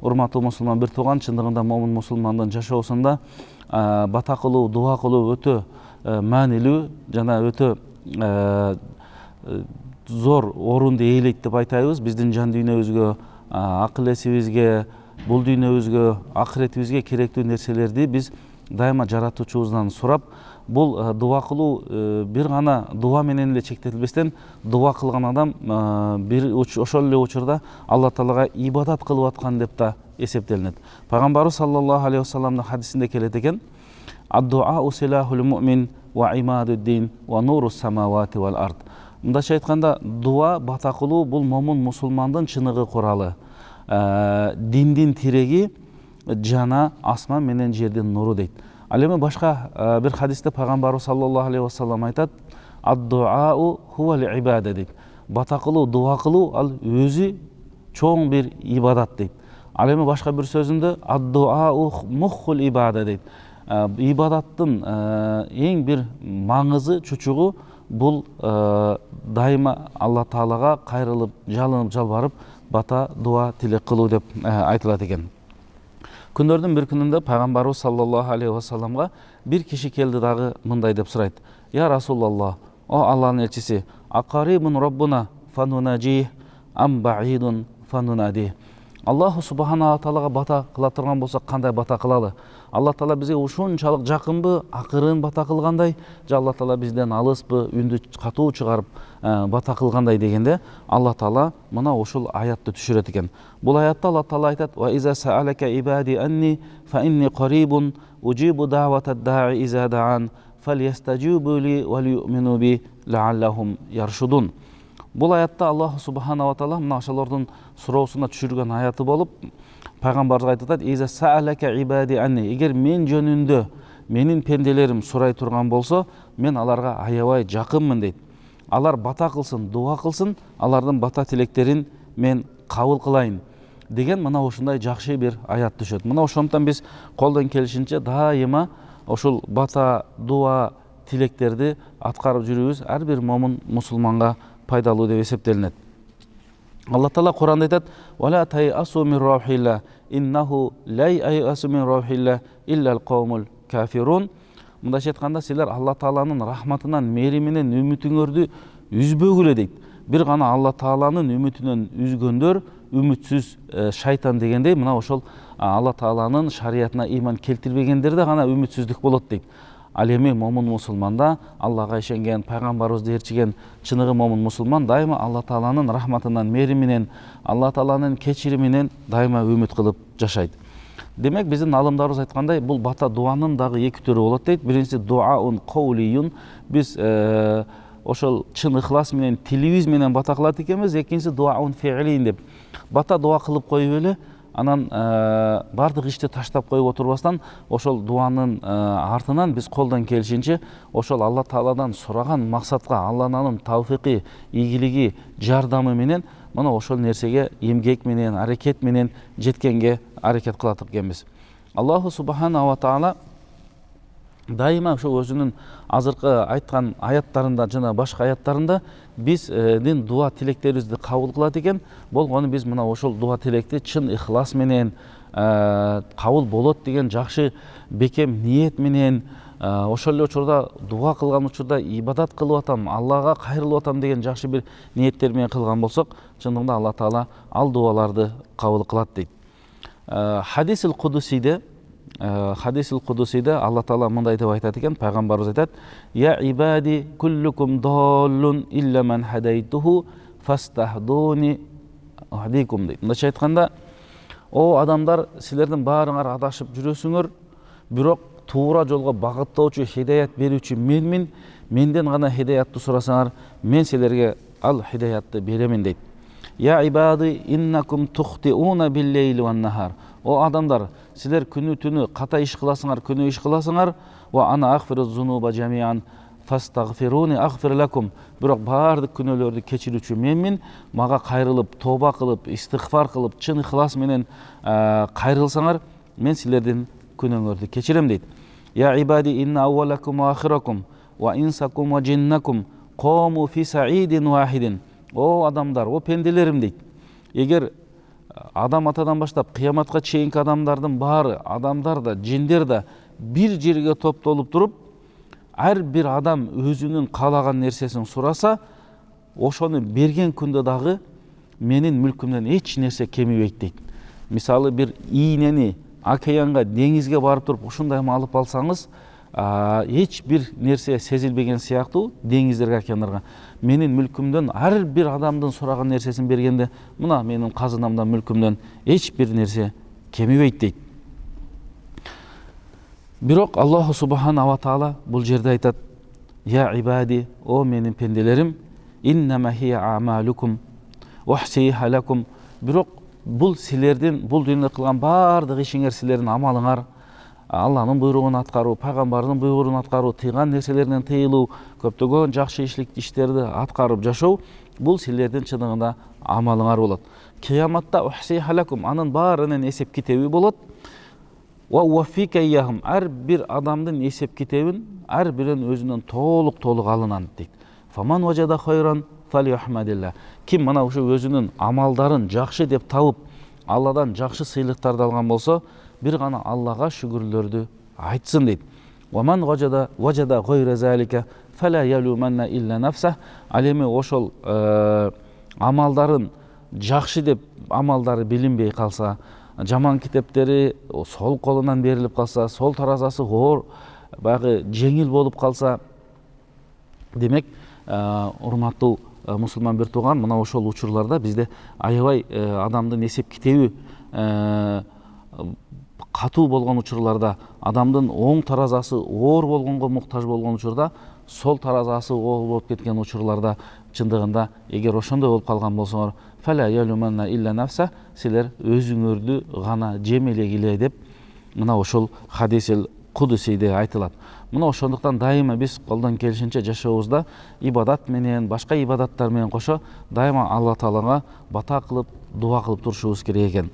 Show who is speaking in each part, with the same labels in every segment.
Speaker 1: урматтуу мусулман бир тууган, чындыгында момун мусулмандын жашоосунда бата кылуу, дуа кылуу өтө маанилүү жана өтө зор орунду ээлейт деп айтабыз. Биздин жан дүйнөбүзгө, акыл эсибизге, бул дүйнөбүзгө, акыретибизге керектүү нерселерди биз дайыма жаратуучубуздан сурап, бул дуа кылуу бир гана дуа менен эле чектелбестен, дуа кылган адам ошол эле учурда Алла Таалага ибадат кылып аткан деп да эсептелинет. Пайгамбарыбыз саллаллаху алейхи вассаламдын хадисинде келет экен: "Ад-дуау силахул муъмин ва имадуд-дин ва нурус самавати вал ард." Мындайча айтканда, дуа, бата кылуу бул момун мусулмандын чыныгы куралы, диндин тиреги жана асман менен жердин нуру дейт. Ал эми башка бир хадисте пайгамбарыбыз саллаллаху алейхи вассалам айтат: "Ад-дуау хувал ибада" дейт. Бата кылуу, дуа кылуу ал өзү чоң бир ибадат дейт. Ал эми башка бир сөзүндө "Ад-дуау муххул ибада" дейт. Ибадаттын эң бир маңызы, чучугу бул дайыма Алла Таалага кайрылып, жалынып, жалбарып, бата, дуа, тилек кылуу деп айтылат экен. Күндөрдүн бир күнүндө пайгамбарыбыз саллаллаху алейхи вассаламга бир киши келди дагы мындай деп сурайт: "Я Расулаллах, о Алланын элчиси, акарибун Роббуна фанунаджи ам баидун фанунади." Аллаху субхана таалага бата кыла турган болсок, кандай бата кылалы? Алла Таала бизге ушунчалык жакынбы, акырын бата кылгандай, же Алла Таала бизден алыспы, үндү катуу чыгарып бата кылгандай дегенде, Алла Таала мына ушул аятты түшүрөт экен. Бул аятта Алла Таала айтат: "Ва иза саалака ибади анни фа инни карибун уджибу да'ватад да'i иза да'ан фальястажибу ли ва лию'мину би ла'аллахум яршудун." Бул аятта Аллах субхана ва таала мына ошолордун суроосуна түшүргөн аяты болуп, пайгамбарга айтат: "Иза саалака ибади анни", эгер мен жөнүндө менин пенделерим сурай турган болсо, мен аларга аябай жакынмын дейт. Алар бата кылсын, дуа кылсын, алардын бата тилектерин мен кабыл кылайын деген мына ушундай жакшы бир аят түшөт. Мына ошондон биз колдон келишинче дайыма ошол бата, дуа, тилектерди аткарып жүрүбүз. Ар бир момун мусулманга пайдалуу деп эсептелинет. Алла Таала Куранда айтат: "Вала тайасу мин рахилла, иннаху ла яасу мин рахилла иллал каумул кафирун." Мындайча айтканда, силер Алла Тааланын рахматынан, мээриминен үмүтүңөрдү үзбөгүлө дейт. Бир гана Алла Тааланын үмүтүнөн үзгөндөр үмүтсүз шайтан дегендей, мына ошол Алла Тааланын шариятына иман келтирбегендерде гана үмүтсүздүк болот дейт. Ал эми момун мусулманда, Аллага ишенген, пайгамбарыбызды ээрчиген чыныгы момун мусулман дайыма Алла Тааланын рахматынан, мээриминен, Алла Тааланын кечириминен дайыма үмүт кылып жашайт. Демек, биздин алымдарыбыз айткандай, бул бата дуанын дагы эки түрү болот дейт. Биринчиси дуаун каулиюн, биз ошол чын ыхлас менен, тилибиз менен бата кылат экенбиз. Экинчиси дуаун фиилин деп, бата дуа кылып коюп эле, анан бардык ишти таштап коюп отурбастан, ошол дуанын артынан биз колдон келишинче ошол Алла Тааладан сураган максатка, Алланын тавфики, ийгилиги, жардамы менен мына ошол нерсеге эмгек менен, аракет менен жеткенге аракет кылат экенбиз. Аллаху субхана ва таала дайыма ошо өзүнүн азыркы айткан аяттарында жана башка аяттарында биздин дуа тилектерибизди кабыл кылат экен. Болгону биз мына ошол дуа тилекти чын ихлас менен кабыл болот деген жакшы бекем ниет менен, ошол эле учурда дуа кылган учурда ибадат кылып атам, Аллага кайрылып атам деген жакшы бир ниеттер менен кылган болсок, чындыгында Алла Таала ал дуаларды кабыл кылат дейт. Хадисил Кудусиде Алла Таала мындай деп айтат экен, пайгамбарыбыз айтат: "Я ибади куллукум даллун илля ман хадайтуху фастахдуни ахдикум" дейт. Мындайча айтканда, о адамдар, силердин баарыңар адашып жүрөсүңөр, бирок туура жолго багыттоочу, хидаят берүүчү менмин. Менден гана хидаятты сурасаңар, мен силерге ал хидаятты беремин дейт. "Я ибади иннакум тухтиуна бил-лейли ван-нахар", о адамдар, силер күнү түнү ката иш кыласыңар, күнү иш кыласыңар. "Ва ана агфиру зунуба жамиан фастагфируни агфир лакум", бирок баардык күнөөлөрдү кечирүүчү менмин. Мага кайрылып, тоба кылып, истигфар кылып, чын ихлас менен кайрылсаңар, мен силердин күнөөңөрдү кечирем дейт. "Я ибади инна аввалакум ва ахиракум ва инсакум ва джиннакум кому фи саидин вахидин", о адамдар, о пенделерим дейт. Эгер адам атадан баштап кыяматка чейинки адамдардын баары, адамдар да, жиндер да бир жерге топтолуп туруп, ар бир адам өзүнүн каалаган нерсесин сураса, ошону берген күндө дагы менин мүлкүмдөн эч нерсе кемибейт дейт. Мисалы бир ийнени океанга, деңизге барып туруп ушундай алып алсаңыз, эч бир нерсе сезилбеген сыяктуу деңиздерге, океандарга менин мүлкүмдөн ар бир адамдын сураган нерсесин бергенде, мына менин казынамдан, мүлкүмдөн эч бир нерсе кемибейт дейт. Бирок Аллаху субхана ва таала бул жерде айтат: "Я ибади, о менин пенделерим, иннама хия амалукум ухсиха лакум." Бирок бул силердин, бул дүйнөдө кылган баардык ишиңер силердин амалыңар, Алланын буйругун аткаруу, пайгамбардын буйругун аткаруу, тыйган нерселерден тыйылуу, көптөгөн жакшы иштерди аткарып жашоо, бул силердин чындыгында амалыңар болот. Кыяматта ухсиха лакум, анын баарынын эсеп китеби болот. Ва уаффика ияхум, ар бир адамдын эсеп китебин ар биринин өзүнөн толук алынат дейт. Фаман важада хайран фалихмадилла. Ким мына ушу өзүнүн амалдарын жакшы деп табып, Алладан жакшы сыйлыктарды алган болсо, бир гана Аллага шүгүрлөрдү айтсын дейт. Ваман важада гайра залика фала ялуманна илля нафса. Ал эми ошол амалдарын жакшы деп амалдары билинбей калса, жаман китептери сол колунан берилип калса, сол таразасы оор, баягы жеңил болуп калса, демек урматтуу мусулман бир тууган, мына ошол учурларда бизде аябай адамдын эсеп китеби катуу болгон учурларда, адамдын оң таразасы оор болгонго муктаж болгон учурда, сол таразасы оор болуп кеткен учурларда, чындыгында эгер ошондой болуп калган болсоңор, фала ялуманна илля нафса, силер өзүңөрдү гана жемелегиле деп мына ошол хадисел кудусийде айтылат. Мына ошондуктан дайыма биз колдон келишинче жашообузда ибадат менен, башка ибадаттар менен кошо дайыма Алла Таалага бата кылып, дуа кылып турушубуз керек экен.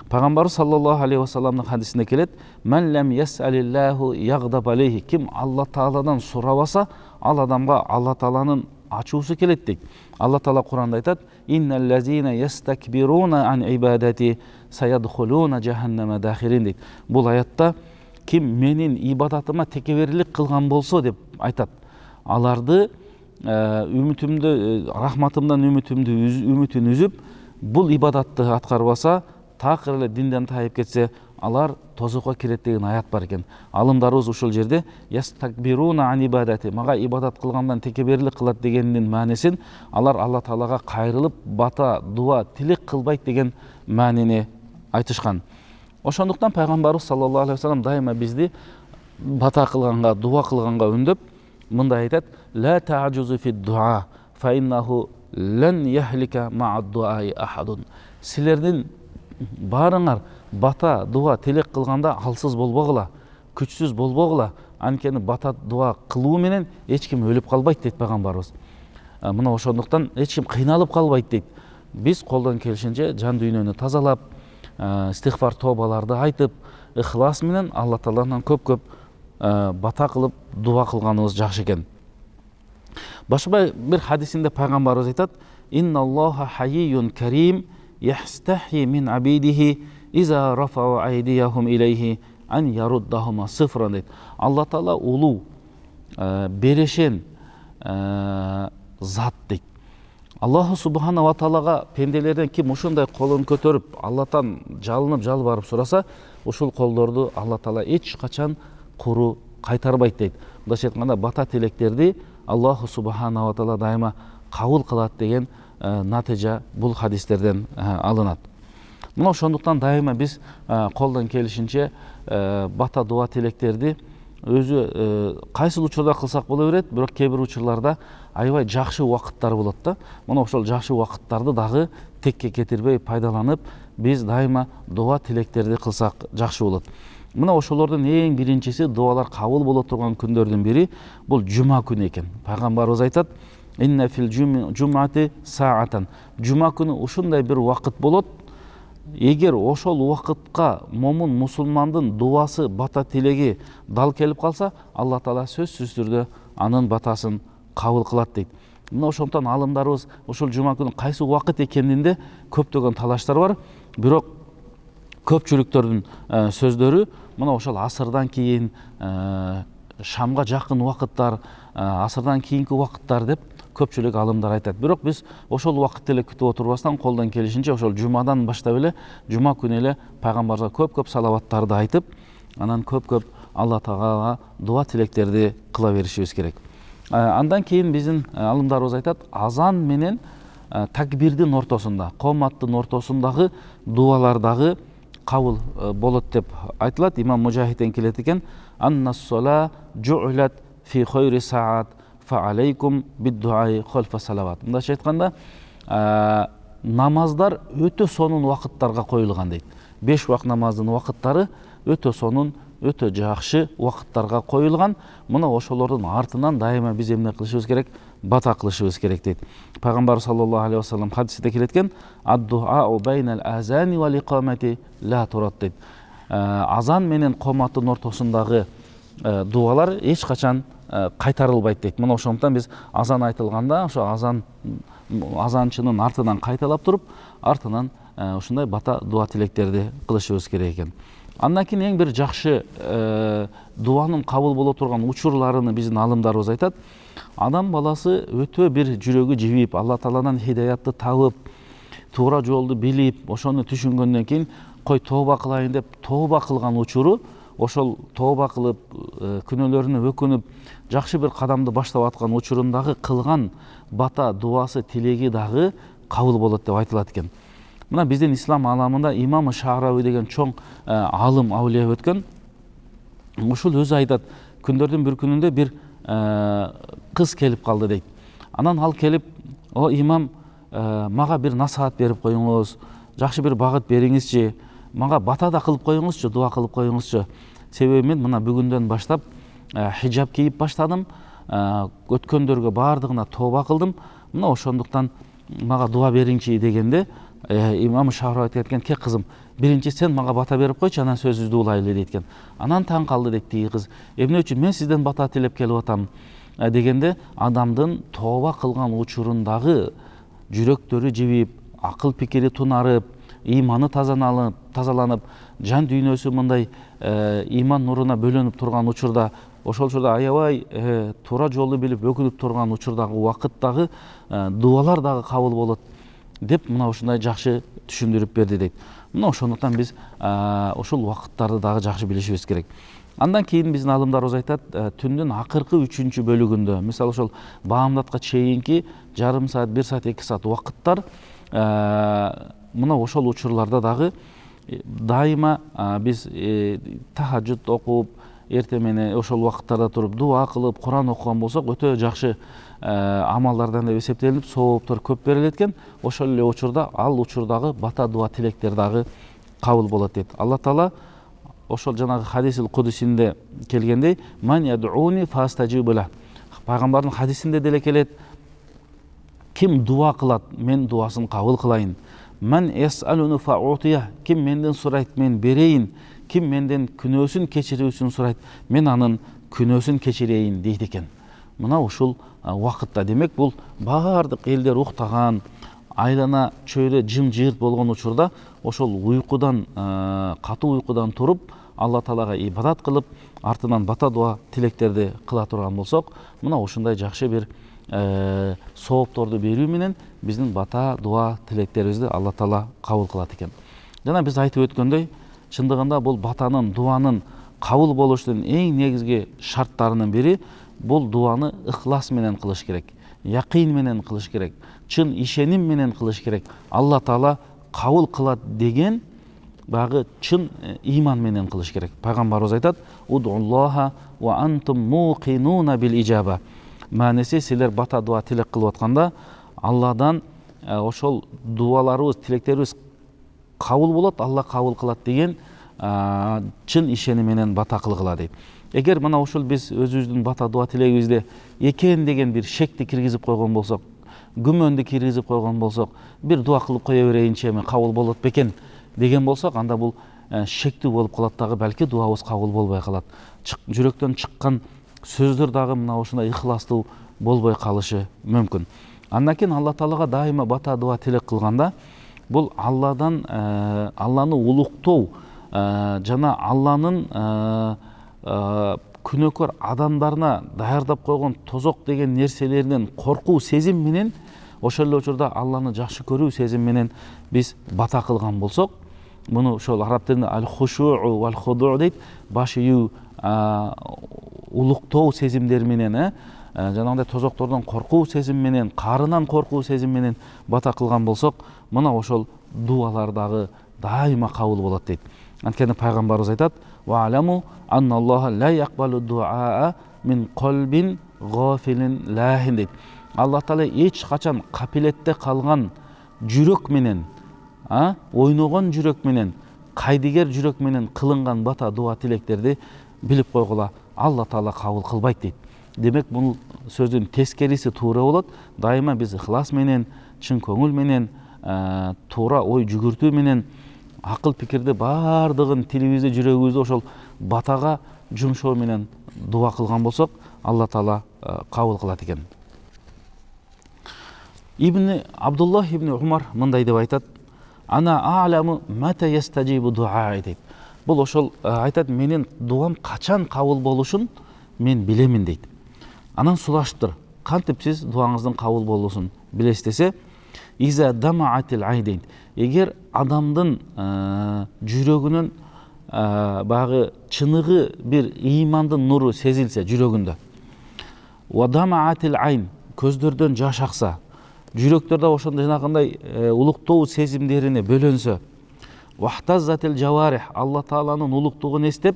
Speaker 1: Пайгамбар саллаллаху алейхи ва салламдын хадисинде келет: "Мен лам ясалиллаху ягдаб алейхи." Ким Алла Тааладан сурабаса, ал адамга Алла Тааланын ачуусу келет дейт. Алла Таала Куранда айтат: "Инналлазина ястакбируна ан ибадати саядхулуна жаханнама дахирин." дейт. Бул аятта ким менин ибадатыма текеберлик кылган болсо деп айтат, аларды үмүтүмдү, рахматымдан үмүтүн үзүп, бул ибадатты аткарбаса, такыр эле динден тайып кетсе, алар тозокко кирет деген аят бар экен. Алымдарыбыз ушул жерде ястакбируна ан ибадати, мага ибадат кылгандан текеберлик кылат дегендин маанисин, алар Алла Таалага кайрылып, бата, дуа, тилек кылбайт деген маанини айтышкан. Ошондуктан пайгамбарыбыз саллаллаху алейхи ва саллам дайыма бизди бата кылганга, дуа кылганга үндөп мындай айтат: "Ла та'жузу фи дуа, фа иннаху лан яхлика ма'a дуаи ахадун." Силердин баарыңар бата, дуа, тилек кылганда алсыз болбогула, күчсүз болбогула. Анткени бата, дуа кылуу менен эч ким өлүп калбайт дейт пайгамбарыбыз. Мына ошондуктан эч ким кыйналып калбайт дейт. Биз колдон келишинче жан дүйнөнү тазалап, истигфар тобаларды айтып, ихлас менен Алла Тааладан көп-көп бата кылып, дуа кылганыбыз жакшы экен. Башка бир хадисинде пайгамбарыбыз айтат: "Инналлаха хаййюн карим ястахи мин абидихи иза рафау айдияхум илейхи ан яруддахума сифран." дейт. Алла Таала улуу, берешен зат дейт. Аллаху субхана ва таалага пенделерден ким ушундай колун көтөрүп, Аллатан жалынып, жалбарып сураса, ушул колдорду Алла Таала эч качан куру кайтарбайт дейт. Мындайча айтканда, бата тилектерди Аллаху субхана ва таала дайыма кабыл кылат деген натыйжа бул хадистерден алынат. Мына ошондуктан дайыма биз колдон келишинче бата, дуа тилектерди өзү кайсыл учурда кылсак боло берет, бирок кээ бир учурларда аябай жакшы убакыттар болот да. Мына ошол жакшы убакыттарды дагы текке кетирбей пайдаланып, биз дайыма дуа тилектерди кылсак жакшы болот. Мына ошолордун эң биринчиси, дуалар кабыл боло турган күндөрдүн бири бул жума күнү экен. Пайгамбарыбыз айтат: "Инна фил жумати саатан." Жума күнү ушундай бир убакыт болот. Эгер ошол убакытка момун мусулмандын дуасы, бата тилеги дал келип калса, Алла Таала сөзсүз түрдө анын батасын кабыл кылат дейт. Мына ошондон алымдарыбыз ошол жума күнү кайсы убакыт экенинде көптөгөн талаштар бар. бирок көпчүлүктөрдүн сөздөрү мына ошол асырдан кийин, шамга жакын убакыттар, асырдан кийинки убакыттар деп көпчүлүк алымдар айтат. Бирок биз ошол убакытты эле күтүп отурбастан колдон келишинче ошол жумадан баштап эле жума күнү эле пайгамбарга көп салаваттарды айтып, анан көп Алла Таагалага дуа тилектерди кыла беришибиз керек. Андан кийин биздин алымдарыбыз айтат, азан менен такбирдин ортосунда, коматтын ортосундагы дуалар дагы кабыл болот деп айтылат. Имам Мужахидден келет экен: «Аннас-сола жу'лат фи хойри саат фа алейкум бид-дуаи холфа салават». Мындайча айтканда, намаздар өтө сонун убакыттарга коюлган дейт. 5 убакыт намаздын убакыттары өтө сонун, өтө жакшы убакыттарга коюлган. Мына ошолордун артынан дайыма биз эмне кылышыбыз керек? Бата кылышыбыз керек дейт. Пайгамбар саллаллаху алейхи вассалам хадисте келет экен: «Ад-дуау байнал азани вал икамати ла турат» дейт. Азан менен коматтын ортосундагы дуалар эч качан кайтарылбайт дейт. Мына ошондуктан биз азан айтылганда ошо азанчынын артынан кайталап туруп, артынан ушундай бата дуа тилектерди кылышыбыз керек экен. Андан кийин эң бир жакшы дуанын кабыл боло турган учурларыны биздин алымдарыбыз айтат. Адам баласы өтө бир жүрөгү жибип, Алла Тааладан хидаятты табып, туура жолду билип, ошону түшүнгөндөн кийин кой тооба кылайын деп тооба кылган учуру, ошол тооба кылып, күнөөлөрүнө өкүнүп, жакшы бир кадамды баштап аткан учурундагы кылган бата дуасы тилеги дагы кабыл болот деп айтылат экен. Мына биздин ислам аламында Имам Шарави деген чоң алым аулия өткөн. Ушул өзү айтат, күндөрдүн бир күнүндө бир кыз келип калды дейт. Анан ал келип: «О имам, мага бир насаат берип коюңуз, жакшы бир багыт бериңизчи, мага бата да кылып коюңузчу, дуа кылып коюңузчу. Себеби мен мына бүгүндөн баштап хижаб кийип баштадым, өткөндөргө бардыгына тооба кылдым. Мына ошондуктан мага дуа бериңчи» дегенде, Имам Шарави айтат экен: «Ке кызым, биринчи сен мага бата берип койчу, анан сөзүбүздү улайлы» дейт экен. Анан таң калды дейт тиги кыз. «Эмне үчүн мен сизден бата тилеп келип атам?» дегенде, адамдын тооба кылган учурундагы жүрөктөрү жибип, акыл пикири тунарып, иманы тазаланып, жан дүйнөсү мындай иман нуруна бөлөнүп турган учурда, ошол учурда аябай туура жолду билип өкүнүп турган учурдагы убакыттагы дуалар дагы кабыл болот деп мына ушундай жакшы түшүндүрүп берди дейт. Мына ошондуктан биз ошол убакыттарды дагы жакшы билишибиз керек. Андан кийин биздин алымдарыбыз айтат, түндүн акыркы 3-чү бөлүгүндө, мисалы ошол баамдатка чейинки жарым саат, 1 саат, 2 саат убакыттар, мына ошол учурларда дагы дайыма биз тахажжуд окуп, эртең менен ошол убакыттарда туруп дуа кылып, Куран окуган болсок, өтө жакшы амалдардан деп эсептелип, сооптор көп берилет экен. Ошол эле учурда, ал учурдагы бата дуа тилектер дагы кабыл болот дейт. Алла Таала ошол жанагы хадисил кудусинде келгендей: «Ман ядуни фастажибу ла». Пайгамбардын хадисинде деле келет: ким дуа кылат, мен дуасын кабыл кылайын. «Ман ясалуну фаутия». Ким менден сурайт, мен берейин. Ким менден күнөөсүн кечирүүсүн сурайт, мен анын күнөөсүн кечирейин дейт экен. Мына ушул убакытта, демек бул баардык элдер уктаган, айлана чөйрө жым-жырт болгон учурда ошол уйкудан, катуу уйкудан туруп, Алла Таалага ибадат кылып, артынан бата дуа тилектерди кыла турган болсок, мына ушундай жакшы бир соопторду берүү менен биздин бата дуа тилектерибизди Алла Таала кабыл кылат экен. Жана биз айтып өткөндөй, чындыгында бул батанын, дуанын кабыл болушунун эң негизги шарттарынын бири бул дуаны ыхлас менен кылыш керек, якын менен кылыш керек, чын ишеним менен кылыш керек. Алла Таала кабыл кылат деген багы чын иман менен кылыш керек. Пайгамбарыбыз айтат: «Удуллаха ва антум муқинуна бил ижаба». Маанеси, силер бата дуа тилек кылып атканда, Алладан ошол дуаларыбыз, тилектерибиз кабыл болот, Алла кабыл кылат деген чын ишеним менен бата кылгыла дейт. Эгер мына ушул биз өзүбүздүн бата дуа тилегибизде экен деген бир шекти киргизип койгон болсок, күмөндү киргизип койгон болсок, бир дуа кылып кое берейинчи, эми кабыл болот бекен деген болсок, анда бул шектүү болуп калат дагы, балки дуабыз кабыл болбой калат. Жүрөктөн чыккан сөздөр дагы мына ушундай ыхластуу болбой калышы мүмкүн. Андан кийин Алла Таалага дайыма бата дуа тилек кылганда бул Алладан Алланы улуктоо жана Алланын күнөөкөр адамдарына даярдап койгон тозок деген нерселеринен коркуу сезим менен, ошол эле учурда Алланы жакшы көрүү сезим менен биз бата кылган болсок, муну ошол араб тилинде аль-хушуу вал худуу дейт, баш ийүү, улуктоо сезимдери менен, жанагындай тозоктордон коркуу сезим менен, карынан коркуу сезим менен бата кылган болсок, мына ошол дуалар дагы дайыма кабыл болот дейт. Анткени пайгамбарыбыз айтат: "Ва аламу анналлаха ла якбалу дуаа мин qalbin гафилин лахин" дейт. Алла Таала эч качан капилетте калган жүрөк менен, ойногон жүрөк менен, кайдыгер жүрөк менен кылынган бата дуа тилектерди билип койгула, Алла Таала кабыл кылбайт дейт. Демек бул сөздүн тескериси туура болот. Дайыма биз ыхлас менен, чын көңүл менен, туура ой жүгүртүү менен, акыл пикирди бардыгын тилибизде, жүрөгүбүздө ошол батага жумшоо менен дуа кылган болсок, Алла Таала кабыл кылат экен. Абдуллах ибн Умар мындай деп айтат: "Ана а'ламу мата ястажибу дуаа" дейт. Бул ошол айтат, менин дуам качан кабыл болушун мен билемин дейт. Анан сурашыптыр: "Кантип сиз дуаңыздын кабыл болуусун билесиз?" десе, "Иза дамаатил айн" дейт. Эгер адамдын жүрөгүнүн багы чыныгы бир ыймандын нуру сезилсе жүрөгүндө, "Ва дамаатил айн" көздөрдөн жаш акса, жүрөктөрдө ошондой жанагындай улуктоо сезимдерине бөлөнсө, "Вахтаззатил жаварих" Алла Тааланын улуктугун эстеп,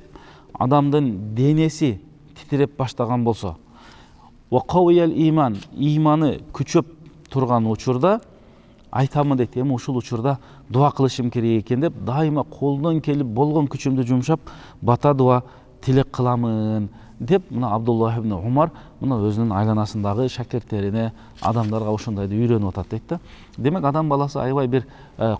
Speaker 1: адамдын денеси титиреп баштаган болсо, "Ва кавиял иман" ыйманы күчөп турган учурда, айтамын дейт, эми ушул учурда дуа кылышым керек экен деп, дайыма колдон келип болгон күчүмдү жумшап бата дуа тилек кыламын деп, мына Абдуллах ибн Умар мына өзүнүн айланасындагы шакирттерине, адамдарга ошондойду үйрөнүп атат дейт да. Демек адам баласы аябай бир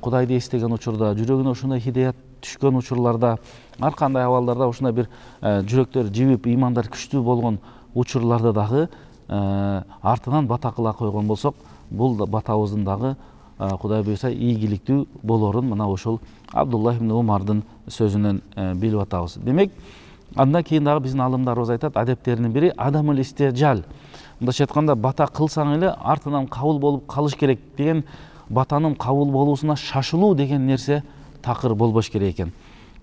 Speaker 1: Кудайды эстеген учурда, жүрөгүнө ошондой хидаят түшкөн учурларда, ар кандай абалдарда ошондой бир жүрөктөр жибип, ыймандар күчтүү болгон учурларда дагы артынан бата кыла койгон болсок, бул батабыздын дагы Кудай буйрса ийгиликтүү болорун мына ошол Абдуллах ибн Умардын сөзүнөн билип атабыз. Демек, андан кийин дагы биздин алымдарыбыз айтат, адептеринин бири адамыл истежал. Мындайча айтканда, бата кылсаң эле артынан кабыл болуп калыш керек деген, батанын кабыл болуусуна шашылуу деген нерсе такыр болбош керек экен.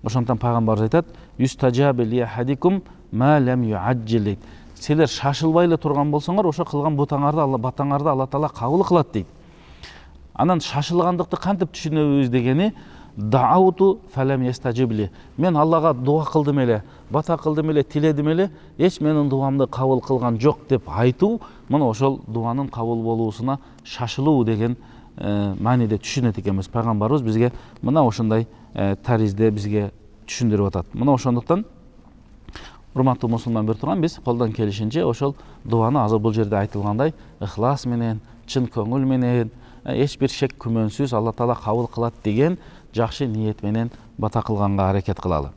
Speaker 1: Ошондон пайгамбарыбыз айтат: "Юстажабу ли ахадикум ма лам юаджил" дейт. Силер шашылбай эле турган болсоңор, ошо кылган батаңарды Алла Таала кабыл кылат дейт. Анан шашылгандыкты кантип түшүнөбүз дегени, "Дауту фалам ястажибли" мен Аллага дуа кылдым эле, бата кылдым эле, тиледим эле, эч менин дуамды кабыл кылган жок деп айтуу, мына ошол дуанын кабыл болуусуна шашылуу деген мааниде түшүнөт экенбиз. Пайгамбарыбыз бизге мына ошондой таризде бизге түшүндүрүп атат. Мына ошондуктан урматтуу мусулман бир турган, биз колдон келишинче ошол дуаны азыр бул жерде айтылгандай ыхлас менен, чын көңүл менен, эч бир шек күмөнсүз Алла Таала кабыл кылат деген жакшы ниет менен бата кылганга аракет кылалы.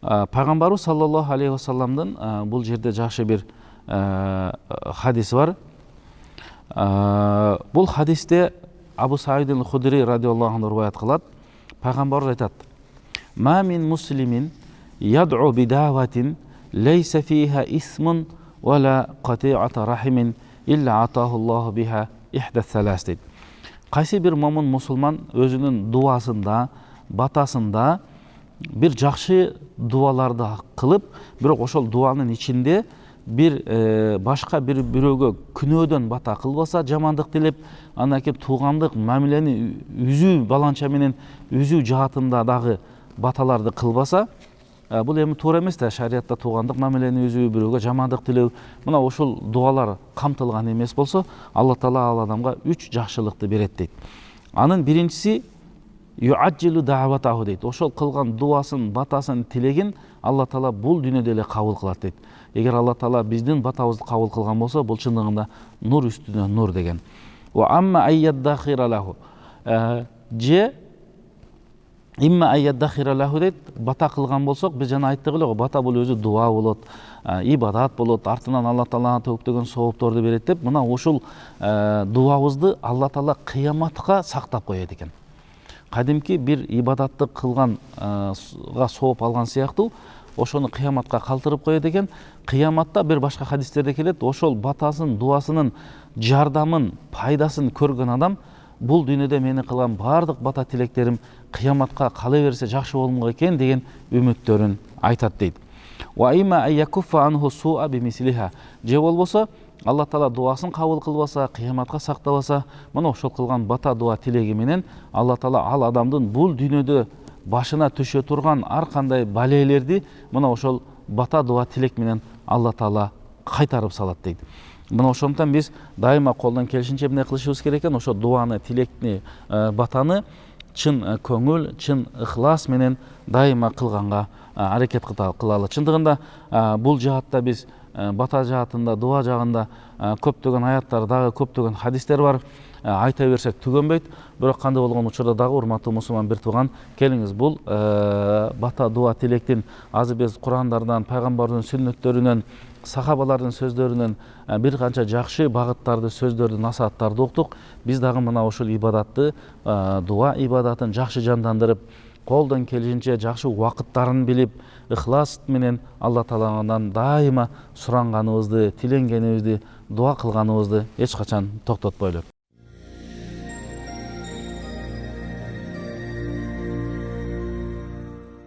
Speaker 1: Пайгамбарыбыз саллаллаху алейхи вассаламдын бул жерде жакшы бир хадиси бар. Бул хадисте Абу Саид аль-Худри радиаллаху анху риваят кылат. Пайгамбарыбыз айтат: "Ма мин муслимин яд'у бидаватин лейса фиха исмун вала кати'ата рахимин илля атаху Аллаху биха ихда салас" дейт. Кайсы бир момун мусулман өзүнүн дуасында, батасында бир жакшы дуаларды кылып, бирок ошол дуанын ичинде бир башка бир бирөөгө күнөөдөн бата кылбаса, жамандык тилеп, андан кийин туугандык мамилени үзүү, баланча менен үзүү жаатында дагы баталарды кылбаса, бул эми туура эмес да, шариятта туугандык мамилени үзүү, бирөөгө жамандык тилөө, мына ошол дуалар камтылган эмес болсо, Алла Таала ал адамга 3 жакшылыкты берет дейт. Анын биринчиси юаджилу дааватаху дейт. Ошол кылган дуасын, батасын, тилегин Алла Таала бул дүйнөдө эле кабыл кылат дейт. Эгер Алла Таала биздин батабызды кабыл кылган болсо, бул чындыгында нур үстүнө нур деген. Ва амма айяддахира лаху же имма айяддахира лаху дейт. Бата кылган болсок, биз жана айттык эле, бата бул өзү дуа болот, ибадат болот, артынан Алла Таалага көптөгөн соопторду берет деп, мына ушул дуабызды Алла Таала кыяматка сактап коет экен. кадимки бир ибадатты кылганга сооп алган сыяктуу ошону кыяматка калтырып коет экен. Кыяматта бир башка хадистерде келет, ошол батасын, дуасынын жардамын, пайдасын көргөн адам бул дүйнөдө мени кылган баардык бата тилектерим кыяматка кала берсе жакшы болмок экен деген үмүттөрүн айтат дейт. Же болбосо Алла Таала дуасын кабыл кылбаса, кыяматка сактабаса, мына ошол кылган бата дуа тилеги менен Алла Таала ал адамдын бул дүйнөдө башына түшө турган ар кандай балейлерди мына ошол бата дуа тилек менен Алла Таала кайтарып салат дейт. Мына ошондуктан биз дайыма колдон келишинче эмне кылышыбыз керек экен? Ошо дуаны, тилекни, батаны чын көңүл, чын ыхлас менен дайыма кылганга аракет кылалы. Чындыгында бул жаатта биз бата жаатында, дуа жагында көптөгөн аяттар, дагы көптөгөн хадистер бар. Айта берсек түгөнбөйт. Бирок кандай болгон учурда дагы урматтуу мусулман бир тууган, келиңиз бул бата дуа тилектин азыр биз Курандардан, пайгамбардын сүннөттөрүнөн, сахабалардын сөздөрүнөн бир канча жакшы багыттарды, сөздөрдү, насааттарды уктук. Биз дагы мына ошол ибадатты, дуа ибадатын жакшы жандандырып, колдон келишинче жакшы убакыттарын билип, ыхлас менен Алла Тааладан дайыма суранганыбызды, тиленгенибизди, дуа кылганыбызды эч качан токтотпойлу.